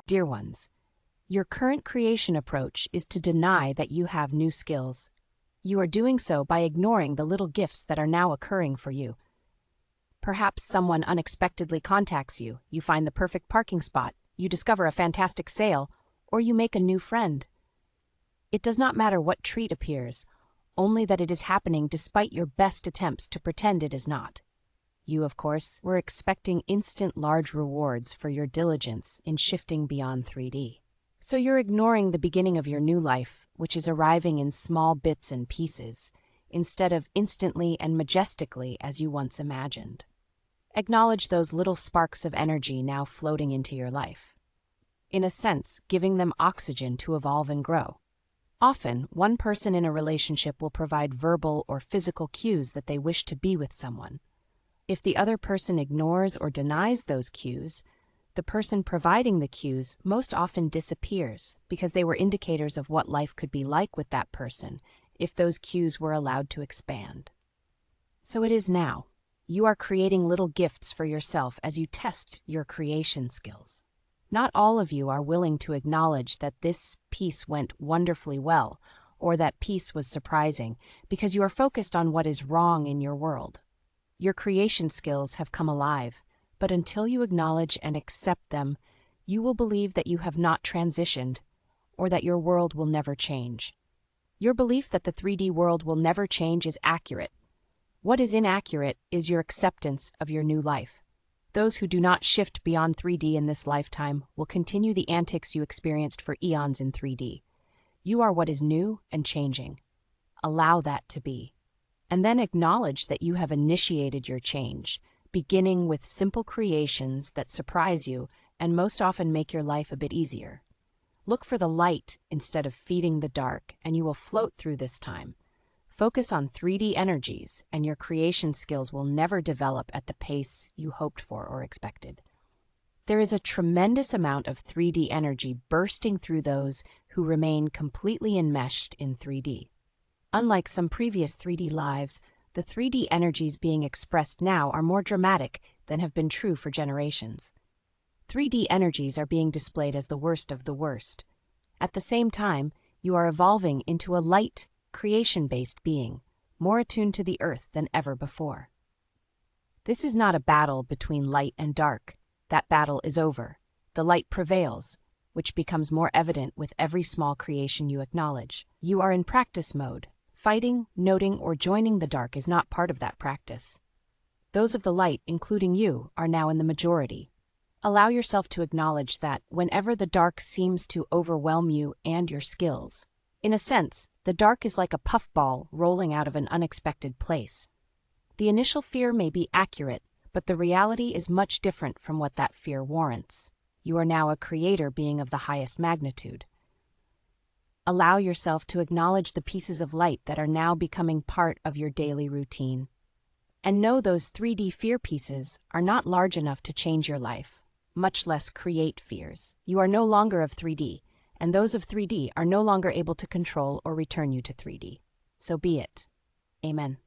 Dear ones, your current creation approach is to deny that you have new skills. You are doing so by ignoring the little gifts that are now occurring for you. Perhaps someone unexpectedly contacts you, you find the perfect parking spot, you discover a fantastic sale, or you make a new friend. It does not matter what treat appears, only that it is happening despite your best attempts to pretend it is not. You, of course, were expecting instant large rewards for your diligence in shifting beyond 3D. So you're ignoring the beginning of your new life, which is arriving in small bits and pieces, instead of instantly and majestically as you once imagined. Acknowledge those little sparks of energy now floating into your life. In a sense, giving them oxygen to evolve and grow. Often, one person in a relationship will provide verbal or physical cues that they wish to be with someone. If the other person ignores or denies those cues, the person providing the cues most often disappears because they were indicators of what life could be like with that person if those cues were allowed to expand. So it is now. You are creating little gifts for yourself as you test your creation skills. Not all of you are willing to acknowledge that this piece went wonderfully well or that piece was surprising because you are focused on what is wrong in your world. Your creation skills have come alive, but until you acknowledge and accept them, you will believe that you have not transitioned or that your world will never change. Your belief that the 3D world will never change is accurate. What is inaccurate is your acceptance of your new life. Those who do not shift beyond 3D in this lifetime will continue the antics you experienced for eons in 3D. You are what is new and changing. Allow that to be. And then acknowledge that you have initiated your change, beginning with simple creations that surprise you and most often make your life a bit easier. Look for the light instead of feeding the dark, and you will float through this time. Focus on 3D energies, and your creation skills will never develop at the pace you hoped for or expected. There is a tremendous amount of 3D energy bursting through those who remain completely enmeshed in 3D. Unlike some previous 3D lives, the 3D energies being expressed now are more dramatic than have been true for generations. 3D energies are being displayed as the worst of the worst. At the same time, you are evolving into a light, creation-based being, more attuned to the earth than ever before. This is not a battle between light and dark. That battle is over. The light prevails, which becomes more evident with every small creation you acknowledge. You are in practice mode. Fighting, noting, or joining the dark is not part of that practice. Those of the light, including you, are now in the majority. Allow yourself to acknowledge that whenever the dark seems to overwhelm you and your skills, in a sense, the dark is like a puffball rolling out of an unexpected place. The initial fear may be accurate, but the reality is much different from what that fear warrants. You are now a creator being of the highest magnitude. Allow yourself to acknowledge the pieces of light that are now becoming part of your daily routine. And know those 3D fear pieces are not large enough to change your life, much less create fears. You are no longer of 3D, and those of 3D are no longer able to control or return you to 3D. So be it. Amen.